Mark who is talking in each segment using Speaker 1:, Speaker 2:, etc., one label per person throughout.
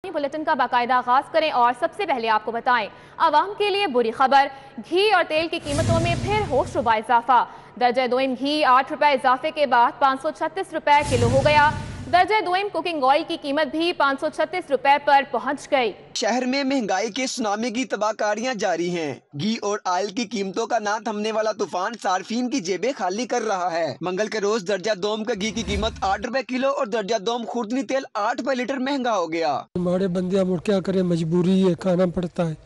Speaker 1: Bulletin का बाकायदा आगाज करें और सबसे पहले आपको बताएं आवाम के लिए बुरी खबर। घी और तेल की कीमतों में फिर होशरुबा इजाफा। दर्जा दोइम घी 8 रुपए इजाफे के बाद 536 रुपए किलो हो गया। दर्जा दोइम कुकिंग ऑयल की कीमत भी 536 रुपए पर पहुंच गई।
Speaker 2: शहर में महंगाई के सुनामी की तबाहकारियां जारी हैं। घी और ऑयल की कीमतों का ना थमने वाला तूफान सार्फिन की जेबें खाली कर रहा है। मंगल के रोज दर्जा दोम का घी की कीमत 8 रुपए किलो और दर्जा दोम खुर्दनी तेल 8 रुपए लीटर महंगा हो गया।
Speaker 3: हमारे बंदे अब क्या करें, मजबूरी है, खाना पड़ता है।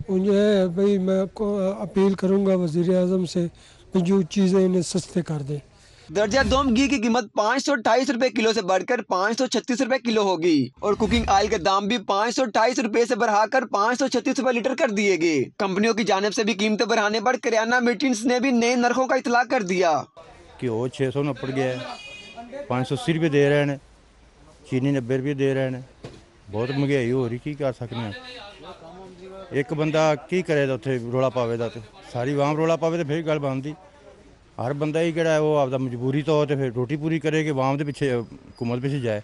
Speaker 3: उन्हें भाई मैं अपील करूंगा वज़ीर आज़म से जो चीज़ें इन्हें सस्ते कर दें।
Speaker 2: दर्जा दोम घी की कीमत 528 रुपए किलो से बढ़कर 536 रुपए किलो होगी और कुकिंग ऑयल के दाम भी 528 रुपए से बढ़ाकर 536 रुपए लीटर कर दिए गए। कंपनियों की जानिब से भी कीमतें बढ़ाने पर किराना मीटिंग्स ने भी नए नरखों का इतला कर दिया
Speaker 4: कि वो 600 नपड़ गया है, 580 रुपये दे रहे हैं, चीनी 90 रुपये दे रहे हैं। बहुत महंगाई हो रही, की कर सकते हैं। एक बंदा की करे उत्थे रौला पावे तो सारी आवाम रौला पावे तो फिर गल बनती। हर बंदा ही किहड़ा वो आपदा मजबूरी तो फिर रोटी पूरी करे कि आवाम के पिछे हुकूमत पिछे जाए।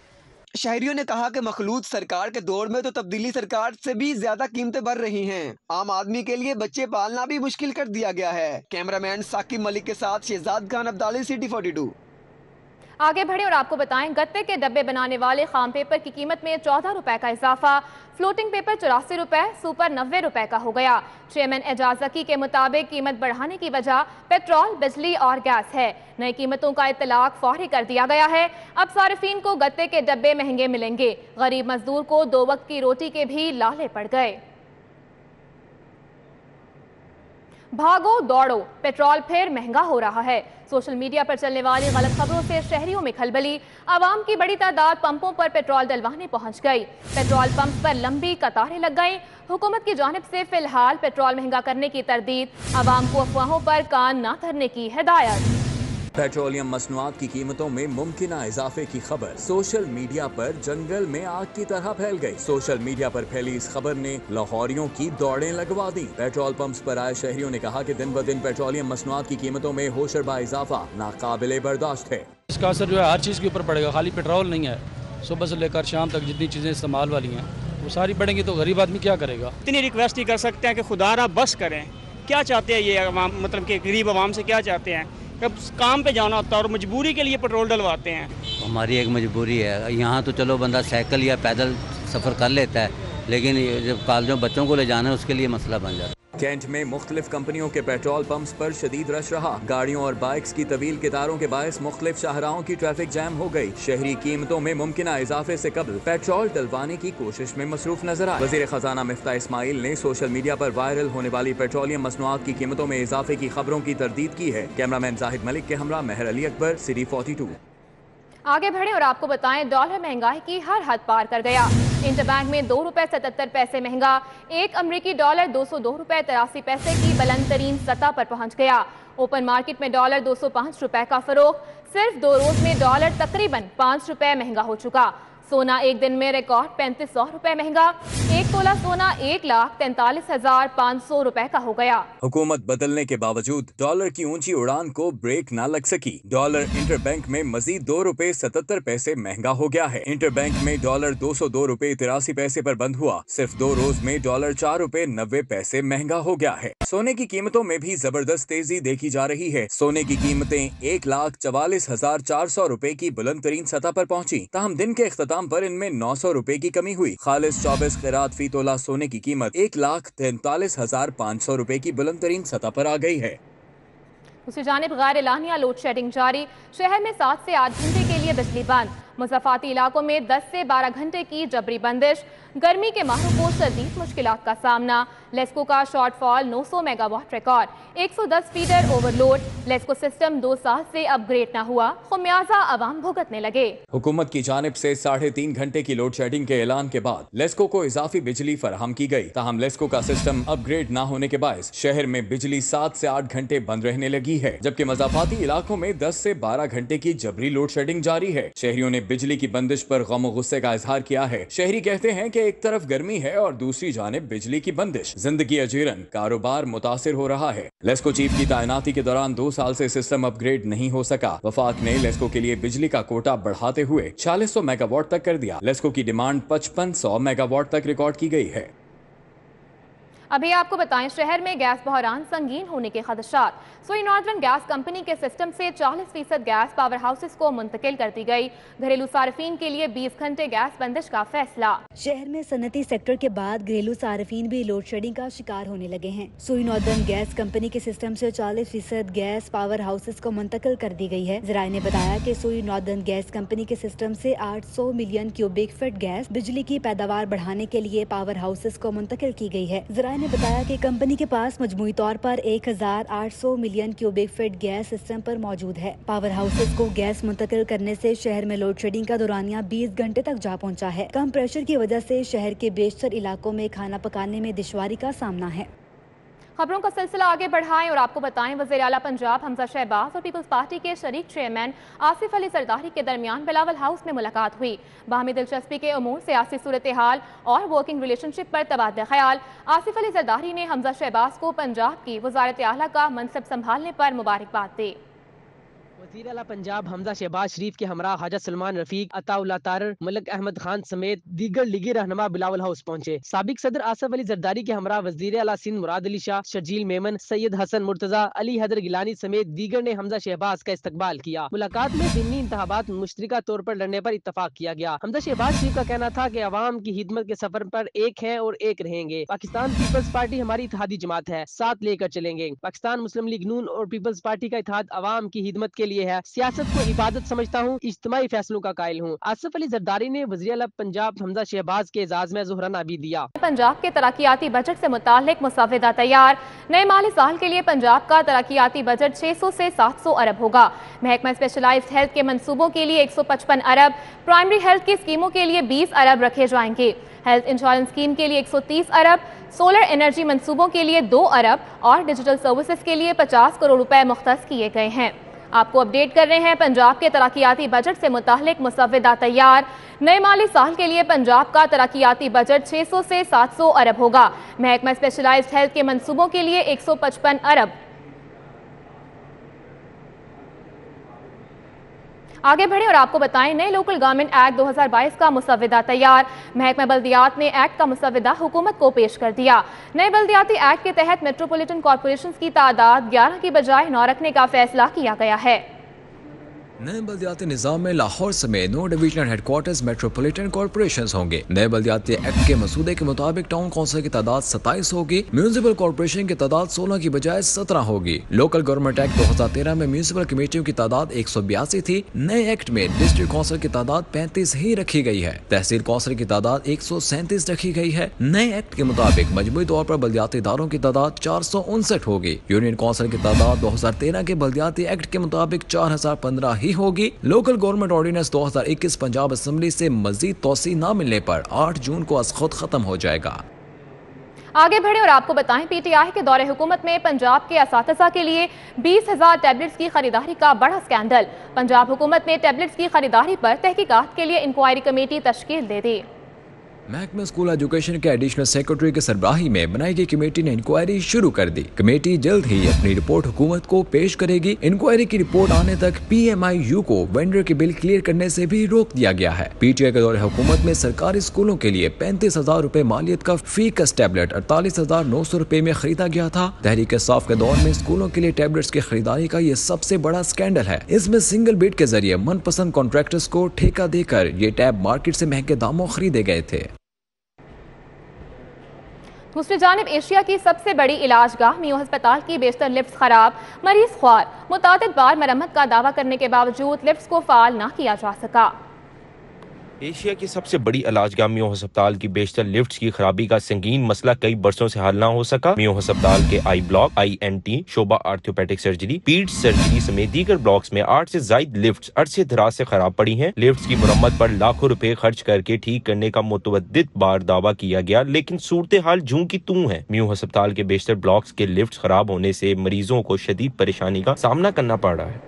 Speaker 2: शहरियों ने कहा कि मखलूत सरकार के दौर में तो तब्दीली सरकार से भी ज्यादा कीमतें बढ़ रही हैं। आम आदमी के लिए बच्चे पालना भी मुश्किल कर दिया गया है। कैमरामैन साकिब मलिक के साथ शहजाद खान अब्दाली, सिटी 42।
Speaker 1: आगे बढ़े और आपको बताएं गत्ते के डब्बे बनाने वाले खाम पेपर की कीमत में 14 रुपए का इजाफा। फ्लोटिंग पेपर 84 रुपए, सुपर 90 रुपए का हो गया। चेयरमैन एजाज ज़की के मुताबिक कीमत बढ़ाने की वजह पेट्रोल, बिजली और गैस है। नई कीमतों का इतलाक फौरी कर दिया गया है। अब सार्फिन को गत्ते के डब्बे महंगे मिलेंगे। गरीब मजदूर को 2 वक्त की रोटी के भी लाले पड़ गए। भागो दौड़ो, पेट्रोल फिर महंगा हो रहा है। सोशल मीडिया पर चलने वाली गलत खबरों से शहरियों में खलबली। आवाम की बड़ी तादाद पंपों पर पेट्रोल डलवाने पहुंच गई। पेट्रोल पंप पर लंबी कतारें लग गई। हुकूमत की जानिब से फिलहाल पेट्रोल महंगा करने की तरदीद। आवाम को अफवाहों पर कान न धरने की हिदायत।
Speaker 5: पेट्रोलियम मसनूआत की कीमतों में मुमकिन इजाफे की खबर सोशल मीडिया पर जंगल में आग की तरह फैल गई। सोशल मीडिया पर फैली इस खबर ने लाहौरियों की दौड़ें लगवा दी। पेट्रोल पंप्स पर आए शहरियों ने कहा कि दिन ब दिन पेट्रोलियम मसनूआत की कीमतों में होशरबा इजाफा नाकाबिले बर्दाश्त है।
Speaker 6: इसका असर जो है हर चीज़ के ऊपर पड़ेगा, खाली पेट्रोल नहीं है। सुबह से लेकर शाम तक जितनी चीज़ें इस्तेमाल वाली हैं वो सारी बढ़ेंगी तो गरीब आदमी क्या करेगा।
Speaker 7: इतनी रिक्वेस्ट ही कर सकते हैं कि खुदारा बस करें। क्या चाहते हैं ये अवाम, मतलब कि गरीब आवाम से क्या चाहते हैं। कब काम पे जाना होता है और मजबूरी के लिए पेट्रोल डलवाते हैं।
Speaker 8: हमारी एक मजबूरी है। यहाँ तो चलो बंदा साइकिल या पैदल सफ़र कर लेता है, लेकिन जब कॉलेजों बच्चों को ले जाना है उसके लिए मसला बन जाता है।
Speaker 5: कैंट में मुख्तलिफ कंपनियों के पेट्रोल पंप्स पर शदीद रश रहा। गाड़ियों और बाइक्स की तवील कतारों के बायस मुख्तलिफ शाहराहों की ट्रैफिक जैम हो गई। शहरी कीमतों में मुमकिन इजाफे से कबल पेट्रोल डलवाने की कोशिश में मसरूफ नजर आए। वज़ीर खजाना मिफ्ता इस्माइल ने सोशल मीडिया पर वायरल होने वाली पेट्रोलियम मसनूआत की कीमतों में इजाफे की खबरों की तरदीद की है। कैमरामैन जाहिद मलिक के हमरा मेहर अली अकबर, सिटी 42।
Speaker 1: आगे बढ़े और आपको बताएं डॉलर महंगाई की हर हद पार कर गया। इंटरबैंक में 2 रुपए 77 पैसे महंगा। एक अमरीकी डॉलर 202 रुपए 83 पैसे की बुलंद तरीन सतह पर पहुंच गया। ओपन मार्केट में डॉलर 205 रुपए का फरोख। सिर्फ 2 रोज में डॉलर तकरीबन 5 रुपए महंगा हो चुका। सोना एक दिन में रिकॉर्ड 3500 रुपए महंगा। 1 तोला सोना 1,43,500 रुपए का हो गया।
Speaker 5: हुकूमत बदलने के बावजूद डॉलर की ऊंची उड़ान को ब्रेक न लग सकी। डॉलर इंटरबैंक में मजीद 2 रुपए 77 पैसे महंगा हो गया है। इंटरबैंक में डॉलर 202 रुपए 83 पैसे पर बंद हुआ। सिर्फ 2 रोज में डॉलर 4 रुपए 90 पैसे महंगा हो गया है। सोने की कीमतों में भी जबरदस्त तेजी देखी जा रही है। सोने की कीमतें 1,44,400 रुपए की बुलंद तरीन सतह पर पहुंची। ताहम दिन के इख्तिताम पर इनमें 900 रुपए की कमी हुई। खालिस 24 क़िरात फी तोला सोने की कीमत 1,43,500 रुपए की बुलंद तरीन सतह पर आ गई है।
Speaker 1: दूसरी जानिब गैर एलानिया लोड शेडिंग जारी। शहर में 7 से 8 घंटे के लिए बिजली बंद। मुज़ाफ़ाती इलाकों में 10 से 12 घंटे की जबरी बंदिश। गर्मी के माहों को शदीद मुश्किलात का सामना। लेस्को का shortfall 900 megawatt record. 110 feeder overload. LESCO system 2 साल से अपग्रेड न हुआ। खुमियाजा आवाम भुगतने लगे।
Speaker 5: हुकूमत की जानिब से 3.5 घंटे की लोड शेडिंग के ऐलान के बाद लेस्को को इजाफी बिजली फराहम की गई। ताहम लेस्को का सिस्टम अपग्रेड न होने के बायस शहर में बिजली 7 से 8 घंटे बंद रहने लगी है, जबकि मुज़ाफ़ाती इलाकों में 10 से 12 घंटे की जबरी लोड शेडिंग लोडिंग जारी है। शहरियों ने बिजली की बंदिश पर गम और गुस्से का इजहार किया है। शहरी कहते हैं कि एक तरफ गर्मी है और दूसरी जानिब बिजली की बंदिश, जिंदगी अजीरन, कारोबार मुतासिर हो रहा है। लेस्को चीफ की तैनाती के दौरान 2 साल से सिस्टम अपग्रेड नहीं हो सका। वफाक ने लेस्को के लिए बिजली का कोटा बढ़ाते हुए 4600 मेगावाट तक कर दिया। लेस्को की डिमांड 5500 मेगावाट तक रिकॉर्ड की गई है।
Speaker 1: अभी आपको बताएं, शहर में गैस बहरान संगीन होने के खदशात। सोई नॉर्दर्न गैस कंपनी के सिस्टम से 40% गैस पावर हाउसेस को मुंतकिल कर दी गई। घरेलू सार्फिन के लिए 20 घंटे गैस बंदिश का फैसला।
Speaker 9: शहर में सनती सेक्टर के बाद घरेलू सार्फिन भी लोड शेडिंग का शिकार होने लगे हैं। सोई नॉर्दर्न गैस कंपनी के सिस्टम से 40% गैस पावर हाउसेस को मुंतकिल कर दी गई है। जराये ने बताया कि सोई नॉर्दर्न गैस कंपनी के सिस्टम से 800 मिलियन क्यूबिक फीट गैस बिजली की पैदावार बढ़ाने के लिए पावर हाउसेस को मुंतकिल की गई है। जराये ने बताया कि कंपनी के पास मजमूई तौर पर 1800 million cubic feet gas system पर मौजूद है। पावर हाउसेस को गैस मुंतकिल करने से शहर में लोड शेडिंग का दौरानिया 20 घंटे तक जा पहुंचा है। कम प्रेशर की वजह से शहर के बेशतर इलाकों में खाना पकाने में दुश्वारी का सामना है।
Speaker 1: खबरों का सिलसिला आगे बढ़ाएं और आपको बताएं, वज़ीर आला पंजाब हमजा शहबाज और पीपल्स पार्टी के शरीक चेयरमैन आसिफ अली जरदारी के दरमियान बिलावल हाउस में मुलाकात हुई। बाहमी दिलचस्पी के उमूर, सियासी सूरत हाल और वर्किंग रिलेशनशिप पर तबादला ख्याल। आसिफ अली जरदारी ने हमजा शहबाज को पंजाब की वज़ारत आला का मनसब संभालने पर मुबारकबाद दी।
Speaker 10: वज़ीर आला पंजाब हमजा शहबाज शरीफ के हमरा हाजा सलमान रफीक, अताउल्लाह तारर, मलिक अहमद खान समेत दीगर लीगी रहनुमा बिलावल हाउस पहुंचे। साबिक सदर आसिफ अली जरदारी के हमरा वज़ीर आला सिंध मुराद अली शाह, शर्जील मेमन, सैयद हसन मुर्तजा, अली हैदर गिलानी समेत दीगर ने हमजा शहबाज का इस्तकबाल किया। मुलाकात में ज़िमनी इंतखाबात मुश्तरका तौर पर लड़ने पर इत्तफाक किया गया। हमजा शहबाज शरीफ का कहना था कि अवाम की हिदमत के सफर पर एक है और एक रहेंगे। पाकिस्तान पीपल्स पार्टी हमारी इत्तेहादी जमात है, साथ लेकर चलेंगे। पाकिस्तान मुस्लिम लीग नून और पीपल्स पार्टी का इत्तेहाद अवाम की हिदमत के लिए है। सियासत को इबादत समझता हूँ, इज्तिमाई फैसलों का कायल हूँ। आसिफ अली जरदारी ने वज़ीर आला पंजाब हमजा शहबाज के एजाज में ज़ोहराना भी दिया।
Speaker 1: पंजाब के तरक्याती बजट से मुतालिक मुसव्विदा तैयार। नए माली साल के लिए पंजाब का तरक्याती बजट 600 से 700 अरब होगा। महकमा स्पेशलाइज्ड हेल्थ के मंसूबों के लिए 155 अरब, प्राइमरी हेल्थ की स्कीमों के लिए 20 अरब रखे जाएंगे। हेल्थ इंश्योरेंस स्कीम के लिए 130 अरब, सोलर एनर्जी मंसूबों के लिए 2 अरब और डिजिटल सर्विसेज के लिए 50 करोड़ रुपए मुख्तस किए गए हैं। आपको अपडेट कर रहे हैं, पंजाब के तरक्याती बजट से मुतालिक मुसव्विदा तैयार। नए माली साल के लिए पंजाब का तरक्याती बजट 600 से 700 अरब होगा। महकमा स्पेशलाइज्ड हेल्थ के मंसूबों के लिए 155 अरब। आगे बढ़े और आपको बताएं, नए लोकल गवर्नमेंट एक्ट 2022 का मुसव्विदा तैयार। महकमा बल्दियात ने एक्ट का मुसव्विदा हुकूमत को पेश कर दिया। नए बल्दियाती एक्ट के तहत मेट्रोपॉलिटन कॉरपोरेशंस की तादाद 11 की बजाय 9 रखने का फैसला किया गया है।
Speaker 11: नए बल्दियाती निज़ाम में लाहौर समेत 9 डिविजनल हेडक्वार्टर्स मेट्रोपॉलिटन कॉर्पोरेशंस होंगे। नए बल्दियाती एक्ट के मसूदे के मुताबिक टाउन काउंसिल की तादाद 27 होगी। म्यूनिसिपल कॉर्पोरेशन की तादाद 16 की बजाय 17 होगी। लोकल गवर्नमेंट एक्ट 2013 में म्यूनिसिपल कमेटियों की तादाद 182 थी। नए एक्ट में डिस्ट्रिक्ट काउंसिल की तादाद 35 ही रखी गई है। तहसील काउंसिल की तादाद 137 रखी गई है। नए एक्ट के मुताबिक मजमूई तौर पर बल्दियाती इदारों की तादाद 459 होगी। यूनियन काउंसिल की तादाद 2013 के बल्दियाती एक्ट के मुताबिक 4015 होगी। Local government ordinance 2021 Punjab assembly से मजीद तौसी न मिलने पर 8 जून को अज खुद खत्म हो जाएगा।
Speaker 1: आगे बढ़े और आपको बताएं, पीटीआई के दौरे हुकूमत में पंजाब के असातिज़ा के लिए 20,000 टैबलेट्स की खरीदारी का बड़ा स्कैंडल। पंजाब हुकूमत ने टैबलेट्स की खरीदारी पर तहकीकात के लिए इंक्वायरी कमेटी तश्कील दे दी।
Speaker 11: महकमा स्कूल एजुकेशन के एडिशनल सेक्रेटरी के सरबराही में बनाई गई कमेटी ने इंक्वायरी शुरू कर दी। कमेटी जल्द ही अपनी रिपोर्ट हुकूमत को पेश करेगी। इंक्वायरी की रिपोर्ट आने तक PMIU को वेंडर के बिल क्लियर करने से भी रोक दिया गया है। पीटीआई के दौरे हुकूमत में सरकारी स्कूलों के लिए 35,000 रुपए मालियत का फी कस टैबलेट 48,900 रुपए में खरीदा गया था। तहरीक इंसाफ के दौर में स्कूलों के लिए टैबलेट्स की खरीदारी का ये सबसे बड़ा स्कैंडल है। इसमें सिंगल बिड के जरिए मनपसंद कॉन्ट्रैक्टर्स को ठेका देकर ये टैब मार्केट से महंगे दामों खरीदे गए थे।
Speaker 1: दूसरी जानिब एशिया की सबसे बड़ी इलाजगाह मियो अस्पताल की बेशतर लिफ्ट्स खराब, मरीज ख्वार। मुतादिद बार मरम्मत का दावा करने के बावजूद लिफ्ट्स को फाल न किया जा सका।
Speaker 12: एशिया की सबसे बड़ी इलाजगाह मियो अस्पताल की बेशतर लिफ्ट्स की खराबी का संगीन मसला कई बरसों से हल न हो सका। मियो अस्पताल के I block, INT Shobha, orthopaedic surgery, पीड सर्जरी समेत दीगर ब्लॉक्स में 8 से ज्यादा लिफ्ट्स अरसे दराज से खराब पड़ी हैं। लिफ्ट्स की मुरम्मत पर लाखों रुपए खर्च करके ठीक करने का मुतअद्दिद बार दावा किया गया, लेकिन सूरत हाल जूं की तूं है। मियो अस्पताल के बेशतर ब्लॉक्स के लिफ्ट्स खराब होने से मरीजों को शदीद परेशानी का सामना करना पड़ रहा है।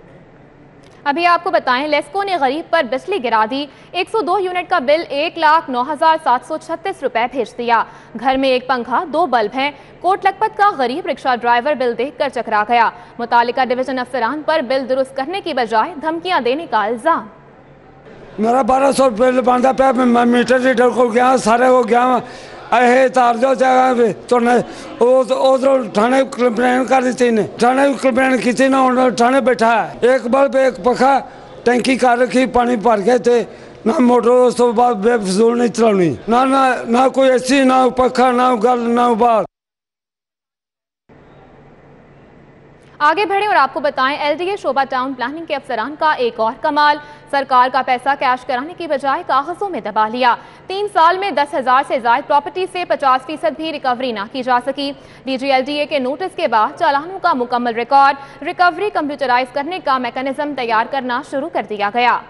Speaker 1: अभी आपको बताएं, लेस्को ने गरीब पर बिजली गिरा दी। 102 यूनिट का बिल 1,09,736 रुपए भेज दिया। घर में एक पंखा, 2 बल्ब हैं। कोट लखपत का गरीब रिक्शा ड्राइवर बिल देखकर चकरा गया। मुतालिका डिवीजन अफसरान पर बिल दुरुस्त करने की बजाय धमकियां देने का इल्जाम।
Speaker 13: मेरा 1200 बिल बनता पे, मैं मीटर रीडर को गया, सारे को गया, अहे तार जो जगह तो उधर थाने कंप्लेन कर दी थी, थाने कंप्लेन की थी ना, थाने बैठा है। एक बल्ब, एक पंखा, टंकी कर रखी, पानी भर गए थे ना, मोटर उस तो बाद बेफजूल नहीं चलानी, ना कोई एसी, ना पंखा, ना गल, ना बात।
Speaker 1: आगे बढ़े और आपको बताएं, एलडीए शोबा टाउन प्लानिंग के अफसरान का एक और कमाल। सरकार का पैसा कैश कराने की बजाय कागजों में दबा लिया। 3 साल में 10,000 से ज्यादा प्रॉपर्टी से 50% भी रिकवरी ना की जा सकी। डीजी एलडीए के नोटिस के बाद चालानों का मुकम्मल रिकॉर्ड, रिकवरी कंप्यूटराइज करने का मैकेनिज्म तैयार करना शुरू कर दिया गया।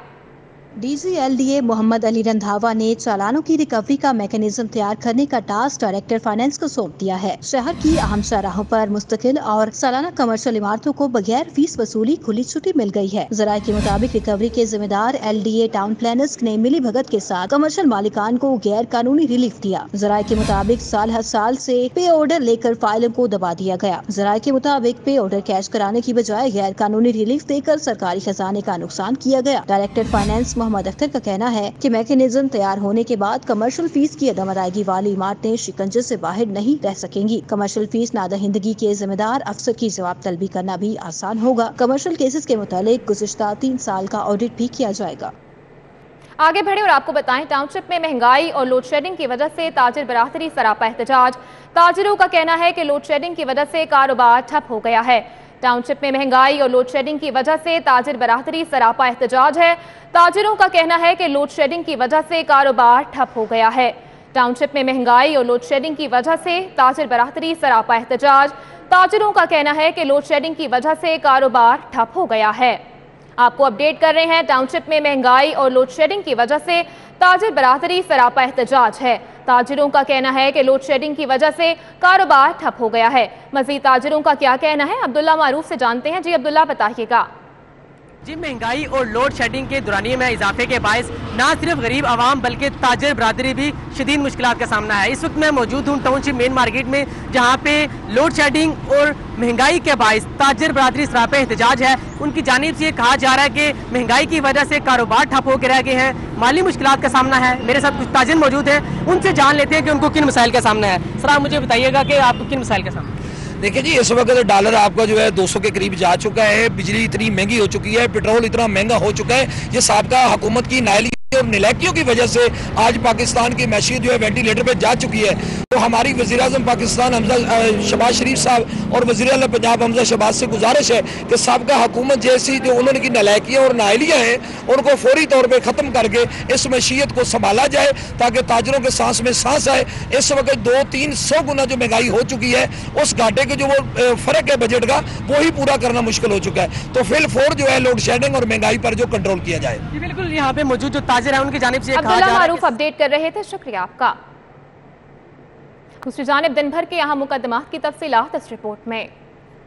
Speaker 14: डीजीएलडीए मोहम्मद अली रंधावा ने चालानों की रिकवरी का मैकेनिज्म तैयार करने का टास्क डायरेक्टर फाइनेंस को सौंप दिया है। शहर की अहम शाहराहों पर मुस्तकिल और सालाना कमर्शियल इमारतों को बगैर फीस वसूली खुली छुट्टी मिल गई है। जराये के मुताबिक रिकवरी के जिम्मेदार एलडीए टाउन प्लानर्स ने मिली भगत के साथ कमर्शियल मालिकान को गैर कानूनी रिलीफ दिया। जराये के मुताबिक साल हर साल से पे ऑर्डर लेकर फाइलों को दबा दिया गया। जराये के मुताबिक पे ऑर्डर कैश कराने की बजाय गैर कानूनी रिलीफ देकर सरकारी खजाने का नुकसान किया गया। डायरेक्टर फाइनेंस मोहम्मद अख्तर का कहना है कि मैकेनिज्म तैयार होने के बाद कमर्शियल फीस की अदम अदायगी वाली इमारतें शिकंजे से बाहर नहीं रह सकेंगी। कमर्शियल फीस नादहिंदगी के जिम्मेदार अफसर की जवाब तलबी करना भी आसान होगा। कमर्शियल केसेस के मुतालिक गुज़िश्ता 3 साल का ऑडिट भी किया जाएगा।
Speaker 1: आगे बढ़े और आपको बताएं, टाउनशिप में महंगाई और लोड शेडिंग की वजह से ताजिर बरादरी सरापा एहतजाज। ताजिरों का कहना है कि लोड शेडिंग की वजह से कारोबार ठप हो गया है। टाउनशिप में महंगाई और लोड शेडिंग की वजह से ताजिर बरादरी सरापा एहतजाज है। ताजिरों का कहना है कि लोड शेडिंग की वजह से कारोबार ठप हो गया है। टाउनशिप में महंगाई और लोड शेडिंग की वजह से ताजिर बरादरी सरापा एहतजाज। ताजिरों का कहना है कि लोड शेडिंग की वजह से कारोबार ठप हो गया है। आपको अपडेट कर रहे हैं, टाउनशिप में महंगाई और लोड शेडिंग की वजह से ताजिर बरादरी सरापा एहतजाज है। ताजिरों का कहना है कि लोड शेडिंग की वजह से कारोबार ठप हो गया है। मजीद ताजिरों का क्या कहना है, अब्दुल्ला मारूफ से जानते हैं। जी अब्दुल्ला, बताइएगा।
Speaker 10: जी, महंगाई और लोड शेडिंग के दुरानिये में इजाफे के बायस न सिर्फ गरीब आवाम बल्कि ताजिर बरादरी भी शदीद मुश्किलात का सामना है। इस वक्त मैं मौजूद हूँ टाउनशिप मेन मार्केट में, जहाँ पे लोड शेडिंग और महंगाई के बायस ताजिर बरादरी सरापा एहतजाज है। उनकी जानिब से ये कहा जा रहा है कि महंगाई की वजह से कारोबार ठप होकर रह गए हैं, माली मुश्किलात का सामना है। मेरे साथ कुछ ताजिर मौजूद हैं, उनसे जान लेते हैं कि उनको किन मसाइल का सामना है। सर, आप मुझे बताइएगा कि आपको किन मसाइल का सामना है?
Speaker 15: देखिए जी, इस वक्त डॉलर आपका जो है 200 के करीब जा चुका है, बिजली इतनी महंगी हो चुकी है, पेट्रोल इतना महंगा हो चुका है। ये साबका हुकूमत की नाइली और निलैकियों की वजह से आज पाकिस्तान की मैशियत जो है वेंटिलेटर पे जा चुकी है। तो हमारी वज़ीर-ए-आज़म पाकिस्तान शहबाज शरीफ साहब और वज़ीर आला पंजाब हमजा शहबाज से गुजारिश है कि साबका हुकूमत जैसी जो उन्होंने की नालायकियाँ और नाअहलियाँ हैं उनको फौरी तौर पर ख़त्म करके इस मैशियत को संभाला जाए ताकि ताजरों के सांस में सांस आए। इस वक्त 200-300 गुना जो महंगाई हो चुकी है, उस घाटे के जो वो फ़र्क है बजट का, वो ही पूरा करना मुश्किल हो चुका है। तो फिलफौर जो है लोड शेडिंग और महंगाई पर जो कंट्रोल किया जाए।
Speaker 10: बिल्कुल, यहाँ पे मौजूद जो ताजिर है उनकी जानिब से
Speaker 1: अब्दुल्ला मारूफ अपडेट कर रहे थे, शुक्रिया आपका। दूसरी जानिब दिन भर के यहाँ मुकदमात की तफसीलात इस रिपोर्ट में।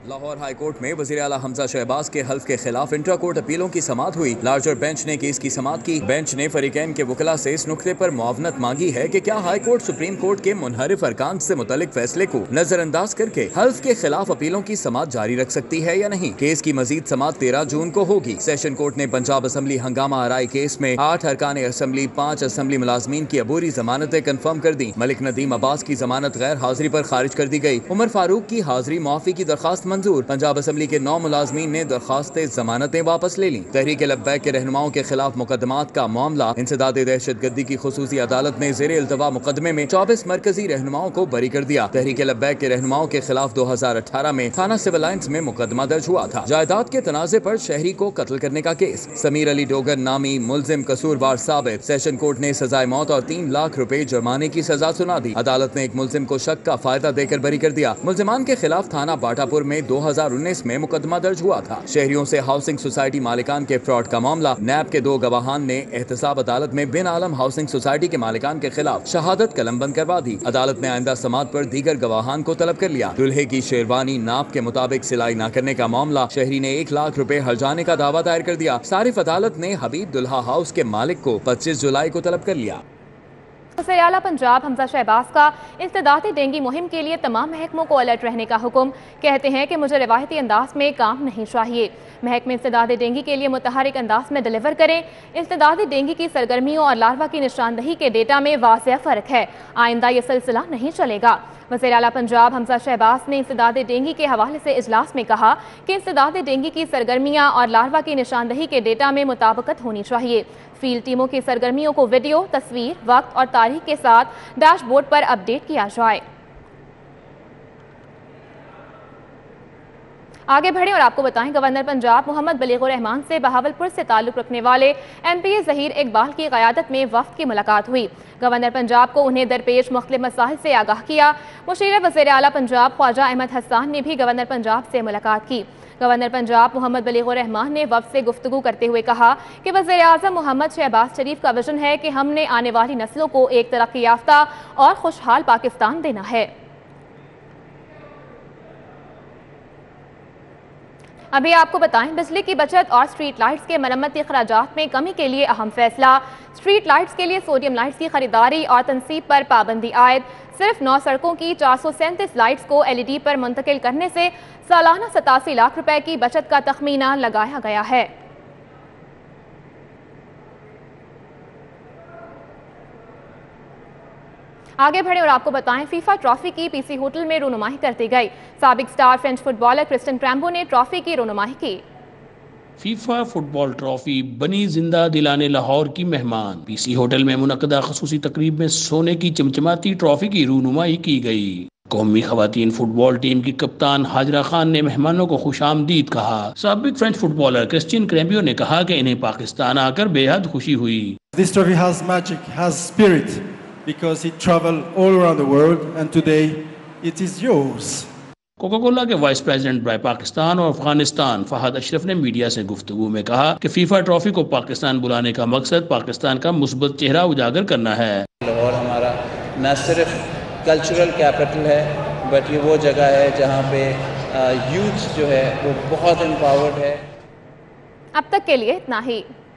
Speaker 5: लाहौर हाई कोर्ट में वज़ीर आला हमजा शहबाज के हल्फ के खिलाफ इंट्रा कोर्ट अपीलों की समाअत हुई। लार्जर बेंच ने केस की समाअत की। बेंच ने फरीकैन के वकला से इस नुक्ते पर मुआवनत मांगी है कि क्या हाई कोर्ट सुप्रीम कोर्ट के मुनहरिफ अरकान से मुतल्लिक फैसले को नजरअंदाज करके हल्फ के खिलाफ अपीलों की समाअत जारी रख सकती है या नहीं। केस की मजीद समाअत 13 जून को होगी। सेशन कोर्ट ने पंजाब असम्बली हंगामा आराई केस में 8 अरकान असम्बली 5 असम्बली मुलाजमीन की अबूरी जमानतें कन्फर्म कर दी। मलिक नदीम अब्बास की जमानत गैर हाजिरी पर खारिज कर दी गई। उमर फारूक की हाजिरी मुआफी की दरखास्त मंजूर। पंजाब असम्बली के 9 मुलाजमीन ने दरखास्त जमानतें वापस ले ली। तहरीक लब्बैक के रहनुमाओं के खिलाफ मुकदमात का मामला इंसदाद दहशतगर्दी की खुसूसी अदालत ने ज़ेरे इल्तवा मुकदमे में 24 मरकजी रहनुमाओं को बरी कर दिया। तहरीक लब्बैक के रहनुमाओं के खिलाफ 2018 में थाना सिविल लाइन्स में मुकदमा दर्ज हुआ था। जायदाद के तनाज़े पर शहरी को कत्ल करने का केस। समीर अली डोगर नामी मुलजिम कसूरवार साबित। सेशन कोर्ट ने सजाए मौत और 3 लाख रुपए जुर्माने की सजा सुना दी। अदालत ने एक मुलजिम को शक का फायदा देकर बरी कर दिया। मुलजिमान के खिलाफ थाना बाटापुर में में 2019 में मुकदमा दर्ज हुआ था। शहरियों से हाउसिंग सोसाइटी मालिकान के फ्रॉड का मामला। नैब के 2 गवाहान ने एहतसाब अदालत में बिन आलम हाउसिंग सोसाइटी के मालिकान के खिलाफ शहादत कलमबंद करवा दी। अदालत ने आइंदा समात पर दीगर गवाहान को तलब कर लिया। दुल्हे की शेरवानी नाप के मुताबिक सिलाई न करने का मामला। शहरी ने 1 लाख रुपए हर्जाने का दावा दायर कर दिया। सारिफ अदालत ने हबीब दुल्हा हाउस के मालिक को 25 जुलाई को तलब कर लिया।
Speaker 1: वज़ीर आला पंजाब हमजा शहबाज का इंसदादी डेंगी मुहिम के लिए तमाम महकमों को अलर्ट रहने का हुक्म। कहते हैं कि मुझे रिवायती अंदाज में काम नहीं चाहिए। महकमे इंसदादी डेंगी के लिए मुतहरिक अंदाज में डिलीवर करें। इंसदादी डेंगी की सरगर्मियों और लार्वा की निशानदही के डेटा में वाज़ेह फ़र्क है। आइंदा ये सिलसिला नहीं चलेगा। वज़ीर आला पंजाब हमजा शहबाज ने इंसदादी डेंगी के हवाले से इजलास में कहा कि इंसदादी डेंगी की सरगर्मियाँ और लार्वा की निशानदही के डेटा में मुताबिकत होनी चाहिए। फील्ड टीमों की सरगर्मियों को वीडियो, तस्वीर, वक्त और तारीख के साथ डैशबोर्ड पर अपडेट किया जाए। आगे बढ़े और आपको बताएं, गवर्नर पंजाब मोहम्मद बलीगुर रहमान से बहावलपुर से ताल्लुक रखने वाले MPA ज़हीर इकबाल की क़यादत में वफ़द की मुलाकात हुई। गवर्नर पंजाब को उन्हें दरपेश मुख्तलिफ मसाइल से आगाह किया। मुशीर वज़ीर आला पंजाब ख्वाजा अहमद हसन ने भी गवर्नर पंजाब से मुलाकात की। गवर्नर पंजाब मोहम्मद बलीगुर रहमान ने वफ़द से गुफ्तगू करते हुए कहा कि वज़ीर आज़म मोहम्मद शहबाज शरीफ का विजन है कि हमने आने वाली नस्लों को एक तरक्की याफ्ता और खुशहाल पाकिस्तान देना है। अभी आपको बताएं, बिजली की बचत और स्ट्रीट लाइट्स के मरम्मती खर्चात में कमी के लिए अहम फैसला। स्ट्रीट लाइट्स के लिए सोडियम लाइट्स की खरीदारी और तनसीब पर पाबंदी आयद। सिर्फ 9 सड़कों की 437 लाइट्स को LED पर मुंतकिल करने से सालाना 87 लाख रुपए की बचत का तखमीना लगाया गया है। आगे बढ़े और आपको बताएं, फीफा ट्रॉफी की PC होटल में रोनुमाही करती गई। साबिक स्टार फ्रेंच फुटबॉलर क्रिस्टियन क्रैम्बो ने ट्रॉफी की रोनुमाही की।
Speaker 16: फीफा फुटबॉल ट्रॉफी बनी जिंदा दिलाने लाहौर की मेहमान। PC होटल में मुनक्कदा खसूसी तकरीब में सोने की चमचमाती ट्रॉफी की रोनुमाही की गई। कौमी खवातीन फुटबॉल टीम की कप्तान हाजरा खान ने मेहमानों को खुशामदीद कहा। साबिक फ्रेंच फुटबॉलर क्रिस्टियन क्रैम्बो ने कहा कि इन्हें पाकिस्तान आकर बेहद खुशी हुई।
Speaker 17: This trophy has magic, has spirit, because it traveled all around the world and today it is yours.
Speaker 16: Coca Cola के वाइस प्रेसिडेंट बाय पाकिस्तान और अफगानिस्तान फहद अशरफ ने मीडिया से गुफ्तगू में कहा कि फीफा ट्रॉफी को पाकिस्तान बुलाने का मकसद पाकिस्तान का मुस्बत चेहरा उजागर करना है।
Speaker 18: लाहौर हमारा न सिर्फ कल्चरल कैपिटल है बट ये वो जगह है जहाँ पे यूथ जो है वो बहुत एम्पावर्ड है।
Speaker 1: अब तक के लिए इतना ही।